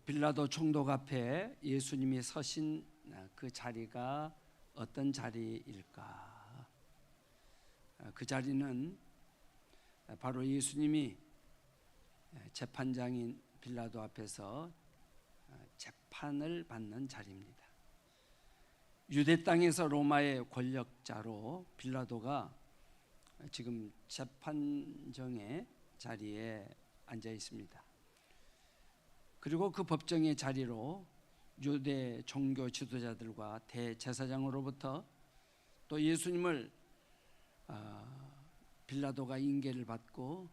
빌라도 총독 앞에 예수님이 서신 그 자리가 어떤 자리일까? 그 자리는 바로 예수님이 재판장인 빌라도 앞에서 재판을 받는 자리입니다. 유대 땅에서 로마의 권력자로 빌라도가 지금 재판정의 자리에 앉아 있습니다. 그리고 그 법정의 자리로 유대 종교 지도자들과 대제사장으로부터 또 예수님을 빌라도가 인계를 받고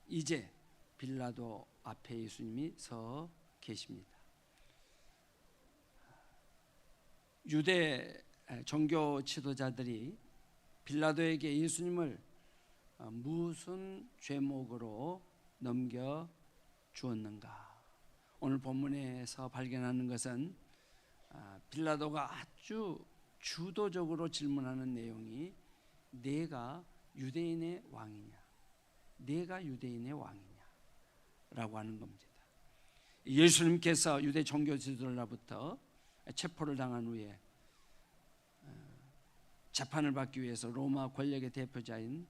이제 빌라도 앞에 예수님이 서 계십니다. 유대 종교 지도자들이 빌라도에게 예수님을 무슨 죄목으로 넘겨 주었는가? 오늘 본문에서 발견하는 것은 빌라도가 아주 주도적으로 질문하는 내용이 내가 유대인의 왕이냐? 내가 유대인의 왕이냐? 라고 하는 겁니다. 예수님께서 유대 종교 지도자로부터 체포를 당한 후에 재판을 받기 위해서 로마 권력의 대표자인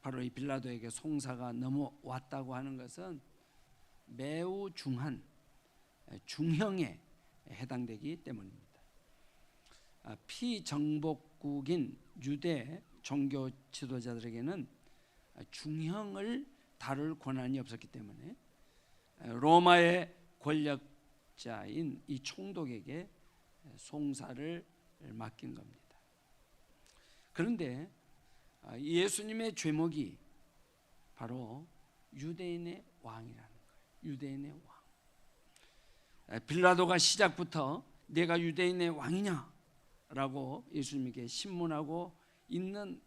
바로 이 빌라도에게 송사가 넘어왔다고 하는 것은 매우 중한 중형에 해당되기 때문입니다. 피정복국인 유대 종교 지도자들에게는 중형을 다룰 권한이 없었기 때문에 로마의 권력자인 이 총독에게 송사를 맡긴 겁니다. 그런데 예수님의 죄목이 바로 유대인의 왕이라는 거예요. 유대인의 왕. 빌라도가 시작부터 내가 유대인의 왕이냐? 라고 예수님에게 신문하고 있는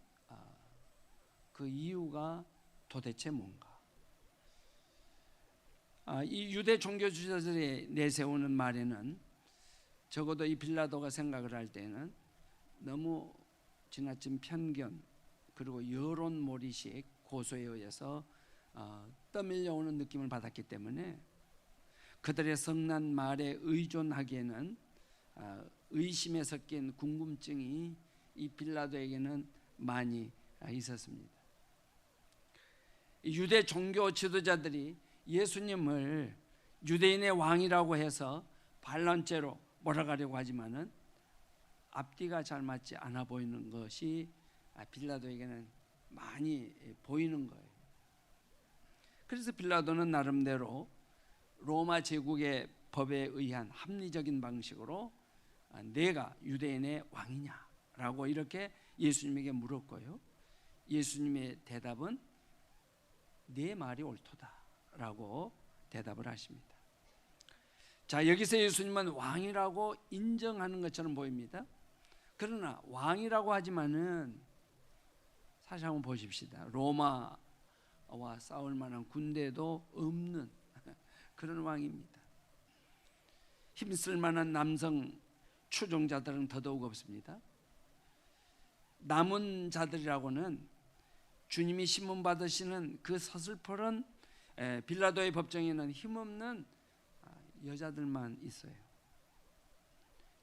그 이유가 도대체 뭔가? 이 유대 종교 지도자들이 내세우는 말에는 적어도 이 빌라도가 생각을 할 때는 너무 지나친 편견 그리고 여론몰이식 고소에 의해서 떠밀려오는 느낌을 받았기 때문에 그들의 성난 말에 의존하기에는 의심에 섞인 궁금증이 이 빌라도에게는 많이 있었습니다. 유대 종교 지도자들이 예수님을 유대인의 왕이라고 해서 반란죄로 몰아가려고 하지만은 앞뒤가 잘 맞지 않아 보이는 것이 빌라도에게는 많이 보이는 거예요. 그래서 빌라도는 나름대로 로마 제국의 법에 의한 합리적인 방식으로 내가 유대인의 왕이냐라고 이렇게 예수님에게 물었고요. 예수님의 대답은 네 말이 옳도다라고 대답을 하십니다. 자, 여기서 예수님은 왕이라고 인정하는 것처럼 보입니다. 그러나 왕이라고 하지만은 사실 한번 보십시다. 로마와 싸울 만한 군대도 없는 그런 왕입니다. 힘쓸 만한 남성 추종자들은 더더욱 없습니다. 남은 자들이라고는 주님이 신문 받으시는 그 서슬퍼런 빌라도의 법정에는 힘없는 여자들만 있어요.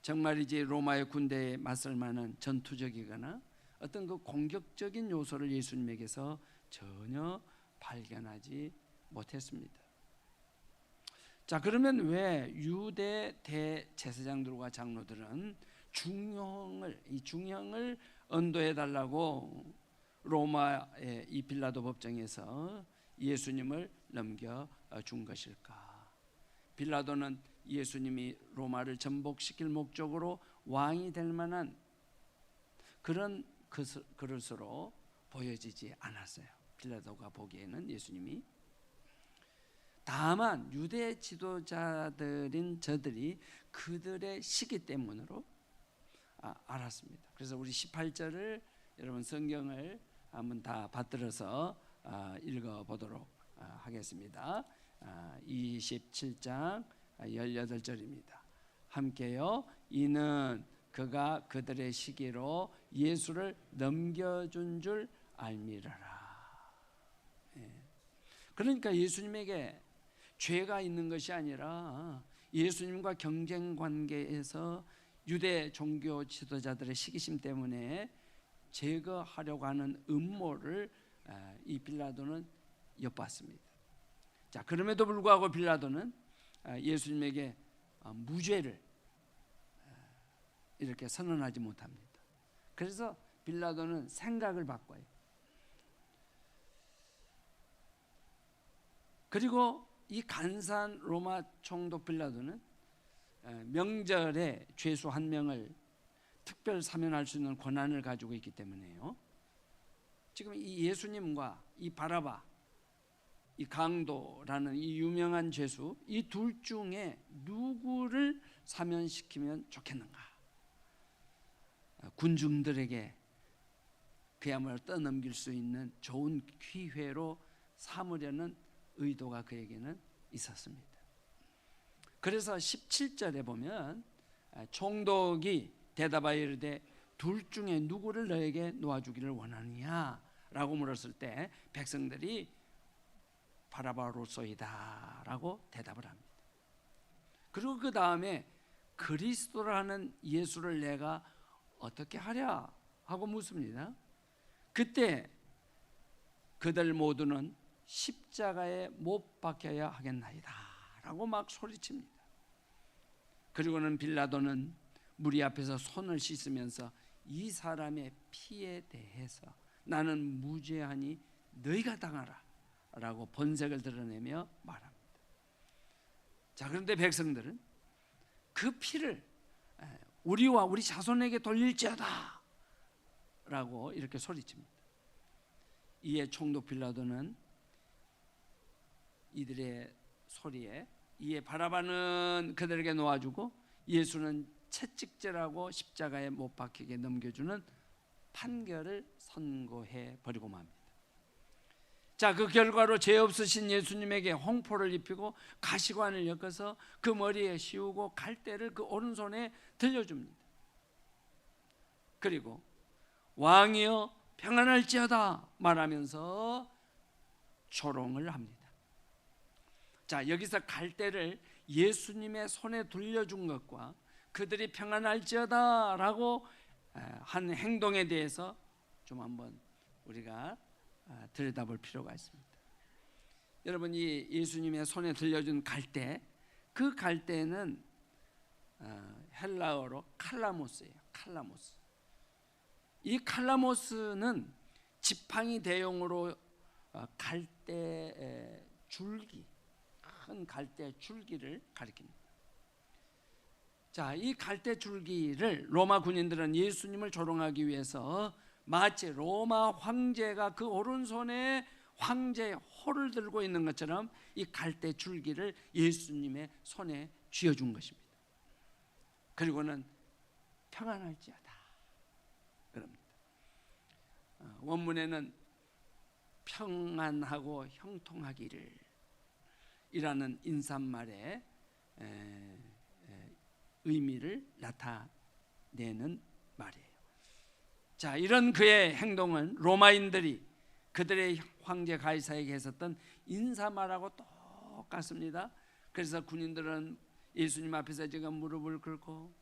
정말이지 로마의 군대에 맞설 만한 전투적이거나 어떤 그 공격적인 요소를 예수님에게서 전혀 발견하지 못했습니다. 자, 그러면 왜 유대 대제사장들과 장로들은 중형을 언도해 달라고 로마의 이 빌라도 법정에서 예수님을 넘겨 준 것일까? 빌라도는 예수님이 로마를 전복시킬 목적으로 왕이 될 만한 그런 그릇으로 보여지지 않았어요. 빌라도가 보기에는 예수님이. 다만 유대 지도자들인 저들이 그들의 시기 때문으로 알았습니다. 그래서 우리 18절을 여러분 성경을 한번 다 받들어서 읽어보도록 하겠습니다. 27장 18절입니다. 함께요. 이는 그가 그들의 시기로 예수를 넘겨준 줄 알미라라. 그러니까 예수님에게 죄가 있는 것이 아니라 예수님과 경쟁 관계에서 유대 종교 지도자들의 시기심 때문에 제거하려고 하는 음모를 이 빌라도는 엿봤습니다. 자, 그럼에도 불구하고 빌라도는 예수님에게 무죄를 이렇게 선언하지 못합니다. 그래서 빌라도는 생각을 바꿔요. 그리고 이 간사한 로마 총독 빌라도는 명절에 죄수 한 명을 특별 사면할 수 있는 권한을 가지고 있기 때문에요. 지금 이 예수님과 이 바라바, 이 강도라는 이 유명한 죄수, 이 둘 중에 누구를 사면시키면 좋겠는가? 군중들에게 그야말로 떠넘길 수 있는 좋은 기회로 삼으려는 의도가 그에게는 있었습니다. 그래서 17절에 보면 총독이 대답하여 이르되 둘 중에 누구를 너에게 놓아주기를 원하느냐 라고 물었을 때 백성들이 바라바로소이다 라고 대답을 합니다. 그리고 그 다음에 그리스도라는 예수를 내가 어떻게 하랴 하고 묻습니다. 그때 그들 모두는 십자가에 못 박혀야 하겠나이다 라고 막 소리칩니다. 그리고는 빌라도는 무리 앞에서 손을 씻으면서 이 사람의 피에 대해서 나는 무죄하니 너희가 당하라 라고 번색을 드러내며 말합니다. 자, 그런데 백성들은 그 피를 우리와 우리 자손에게 돌릴지어다 라고 이렇게 소리칩니다. 이에 총독 빌라도는 이들의 소리에 이에 바라바는 그들에게 놓아주고 예수는 채찍질하고 십자가에 못 박히게 넘겨주는 판결을 선고해 버리고 맙니다. 자, 그 결과로 죄 없으신 예수님에게 홍포를 입히고 가시관을 엮어서 그 머리에 씌우고 갈대를 그 오른손에 들려줍니다. 그리고 왕이여 평안할지어다 말하면서 조롱을 합니다. 자, 여기서 갈대를 예수님의 손에 돌려준 것과 그들이 평안할지어다 라고 한 행동에 대해서 좀 한번 우리가 들여다볼 필요가 있습니다. 여러분, 이 예수님의 손에 들려준 갈대, 그 갈대는 헬라어로 칼라모스예요. 칼라모스. 이 칼라모스는 지팡이 대용으로 갈대 줄기, 큰 갈대 줄기를 가리킵니다. 자, 이 갈대 줄기를 로마 군인들은 예수님을 조롱하기 위해서 마치 로마 황제가 그 오른손에 황제의 호를 들고 있는 것처럼 이 갈대 줄기를 예수님의 손에 쥐어준 것입니다. 그리고는 평안할지어다 그럽니다. 원문에는 평안하고 형통하기를 이라는 인사말의 의미를 나타내는 말이에요. 자, 이런 그의 행동은 로마인들이 그들의 황제 가이사에게 했었던 인사말하고 똑같습니다. 그래서 군인들은 예수님 앞에서 지금 무릎을 꿇고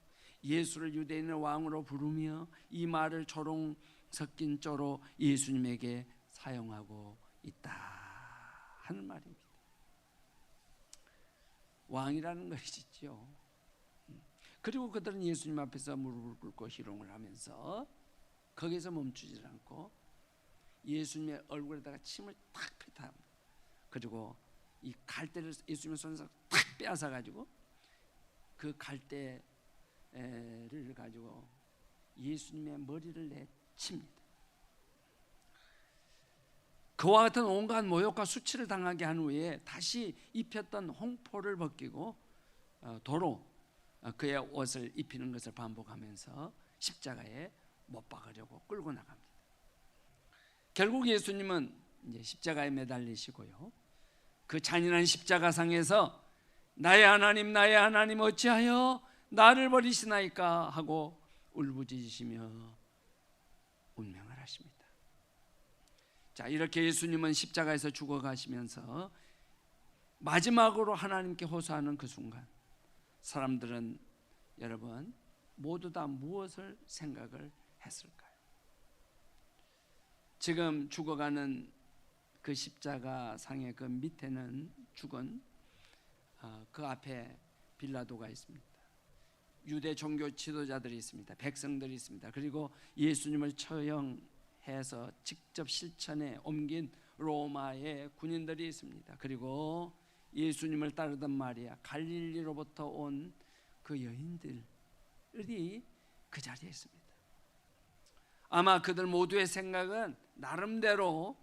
예수를 유대인의 왕으로 부르며 이 말을 조롱 섞인 조로 예수님에게 사용하고 있다 하는 말입니다. 왕이라는 것이죠. 그리고 그들은 예수님 앞에서 무릎을 꿇고 희롱을 하면서 거기서 멈추지 않고 예수님의 얼굴에다가 침을 탁 뱉어합니다. 그리고 이 갈대를 예수님의 손에서 탁 빼앗아 가지고 그 갈대를 가지고 예수님의 머리를 내칩니다. 그와 같은 온갖 모욕과 수치를 당하게 한 후에 다시 입혔던 홍포를 벗기고 도로 그의 옷을 입히는 것을 반복하면서 십자가에 못 박으려고 끌고 나갑니다. 결국 예수님은 이제 십자가에 매달리시고요, 그 잔인한 십자가상에서 나의 하나님 어찌하여 나를 버리시나이까 하고 울부짖으시며 운명을 하십니다. 자, 이렇게 예수님은 십자가에서 죽어가시면서 마지막으로 하나님께 호소하는 그 순간, 사람들은 여러분 모두 다 무엇을 생각을 했을까요? 지금 죽어가는 그 십자가 상의 그 밑에는 죽은 그 앞에 빌라도가 있습니다. 유대 종교 지도자들이 있습니다. 백성들이 있습니다. 그리고 예수님을 처형해서 직접 실천에 옮긴 로마의 군인들이 있습니다. 그리고 예수님을 따르던 마리아, 갈릴리로부터 온 그 여인들이 그 자리에 있습니다. 아마 그들 모두의 생각은 나름대로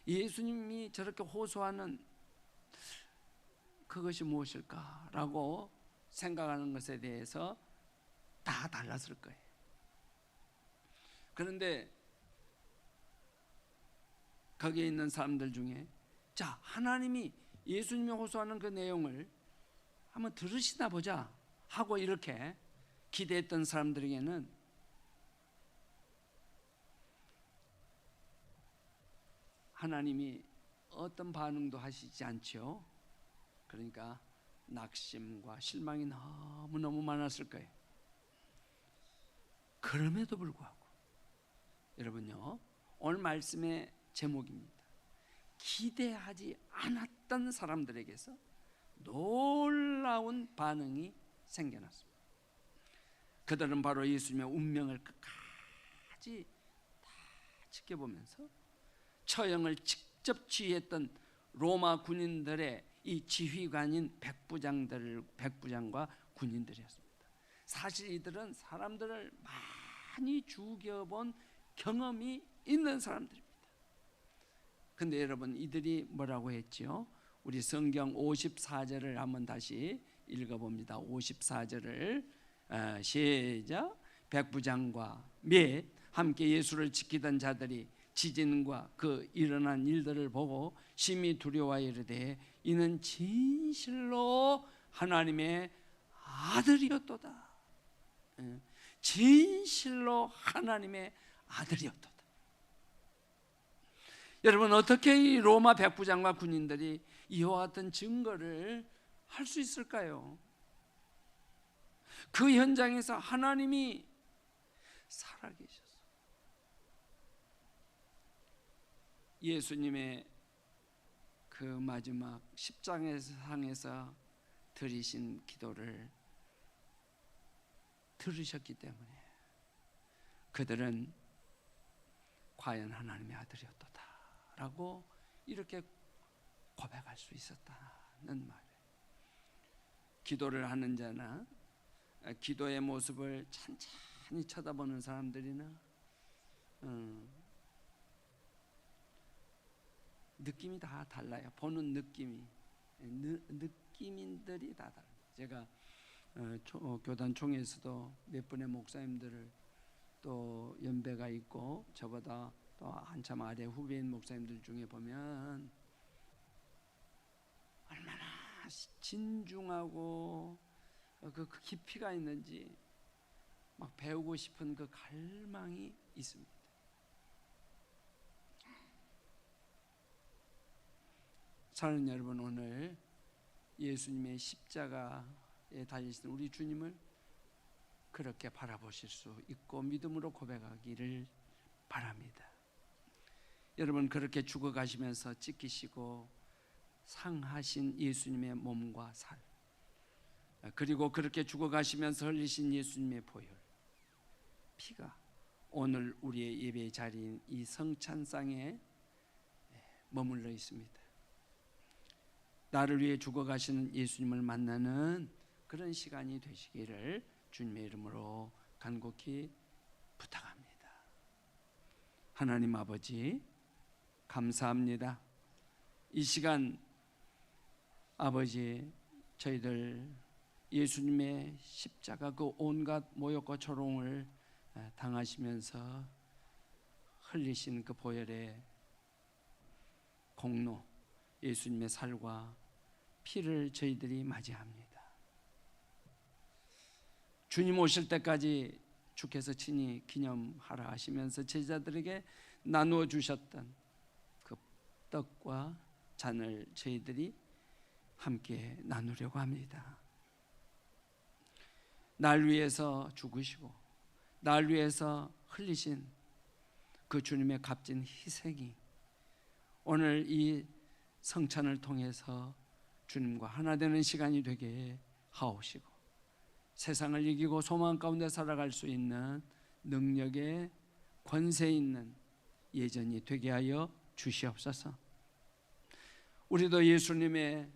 예수님이 저렇게 호소하는 그것이 무엇일까라고 생각하는 것에 대해서 다 달랐을 거예요. 그런데 거기에 있는 사람들 중에 자, 하나님이 예수님이 호소하는 그 내용을 한번 들으시나 보자 하고 이렇게 기대했던 사람들에게는 하나님이 어떤 반응도 하시지 않죠. 그러니까 낙심과 실망이 너무너무 많았을 거예요. 그럼에도 불구하고 여러분요, 오늘 말씀의 제목입니다. 기대하지 않았던 사람들에게서 놀라운 반응이 생겨났습니다. 그들은 바로 예수님의 운명을 끝까지 다 지켜보면서 처형을 직접 지휘했던 로마 군인들의 이 지휘관인 백부장과 군인들이었습니다. 사실 이들은 사람들을 많이 죽여본 경험이 있는 사람들입니다. 근데 여러분, 이들이 뭐라고 했지요? 우리 성경 54절을 한번 다시 읽어봅니다. 54절을 시작. 백부장과 및 함께 예수를 지키던 자들이 지진과 그 일어난 일들을 보고 심히 두려워하여 이르되 이는 진실로 하나님의 아들이었도다. 진실로 하나님의 아들이었도다. 여러분, 어떻게 이 로마 백부장과 군인들이 이와 같은 증거를 할 수 있을까요? 그 현장에서 하나님이 살아계셔서 예수님의 그 마지막 십자가상에서 드리신 기도를 들으셨기 때문에 그들은 과연 하나님의 아들이었도다 라고 이렇게 고백할 수 있었다는 말이에요. 기도를 하는 자나 기도의 모습을 찬찬히 쳐다보는 사람들이나 느낌이 다 달라요. 보는 느낌인들이 다 달라요. 제가 교단 총회에서도 몇 분의 목사님들을 또 연배가 있고 저보다 또 한참 아래 후배인 목사님들 중에 보면 얼마나 진중하고 그 깊이가 있는지 막 배우고 싶은 그 갈망이 있습니다. 사랑하는 여러분, 오늘 예수님의 십자가에 달리신 우리 주님을 그렇게 바라보실 수 있고 믿음으로 고백하기를 바랍니다. 여러분, 그렇게 죽어가시면서 찢기시고 상하신 예수님의 몸과 살, 그리고 그렇게 죽어가시면서 흘리신 예수님의 보혈, 피가 오늘 우리의 예배 자리인 이 성찬상에 머물러 있습니다. 나를 위해 죽어가시는 예수님을 만나는 그런 시간이 되시기를 주님의 이름으로 간곡히 부탁합니다. 하나님 아버지, 감사합니다. 이 시간 아버지, 저희들 예수님의 십자가 그 온갖 모욕과 조롱을 당하시면서 흘리신 그 보혈의 공로, 예수님의 살과 피를 저희들이 맞이합니다. 주님 오실 때까지 주께서 친히 기념하라 하시면서 제자들에게 나누어 주셨던 그 떡과 잔을 저희들이 함께 나누려고 합니다. 날 위해서 죽으시고 날 위해서 흘리신 그 주님의 값진 희생이 오늘 이 성찬을 통해서 주님과 하나 되는 시간이 되게 하옵시고 세상을 이기고 소망 가운데 살아갈 수 있는 능력의 권세 있는 예전이 되게 하여 주시옵소서. 우리도 예수님의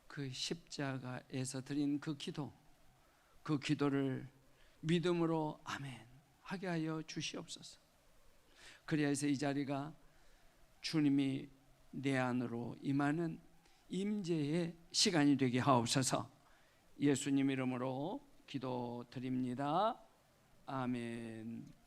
그 십자가에서 드린 그 기도를 믿음으로 아멘 하게 하여 주시옵소서. 그래야 해서 이 자리가 주님이 내 안으로 임하는 임재의 시간이 되게 하옵소서. 예수님 이름으로 기도드립니다. 아멘.